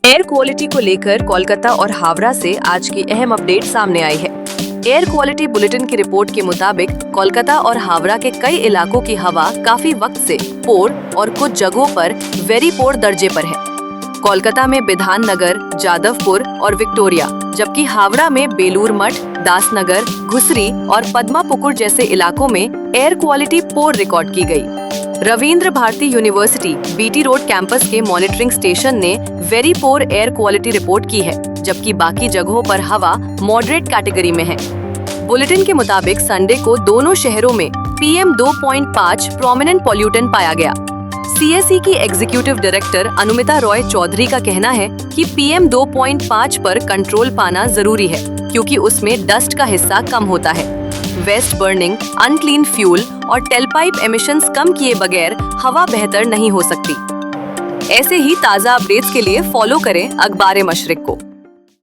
Air quality को लेकर कोलकाता और हावड़ा से आज की अहम अपडेट सामने आई है। एयर क्वालिटी बुलेटिन की रिपोर्ट के मुताबिक कोलकाता और हावड़ा के कई इलाकों की हवा काफी वक्त से पोर और कुछ जगहों पर वेरी पोर दर्जे पर है। कोलकाता में बिधान नगर, जादवपुर और विक्टोरिया, जबकि हावड़ा में बेलूर मठ, दासनगर, घुसरी और पद्मापुकुर जैसे इलाकों में एयर क्वालिटी पोर रिकॉर्ड की गई। Rabindra Bharati university BT road campus के मॉनिटरिंग स्टेशन ने very poor air quality report की है, जबकि बाकी जगहों पर हवा मॉडरेट कैटेगरी में है। बुलेटिन के मुताबिक संडे को दोनों शहरों में PM 2.5 प्रोमिनेंट पॉल्यूटेंट पाया गया। CSE की एग्जीक्यूटिव डायरेक्टर अनुमिता रॉय चौधरी का कहना है कि PM 2.5 पर कंट्रोल पाना जरूरी है, क्योंकि उसमें डस्ट का हिस्सा कम होता है। वेस्ट बर्निंग, अनक्लीन फ्यूल और टेलपाइप एमिशंस कम किए बगैर हवा बेहतर नहीं हो सकती। ऐसे ही ताज़ा अपडेट्स के लिए फॉलो करें अखबार-ए-मशरिक को।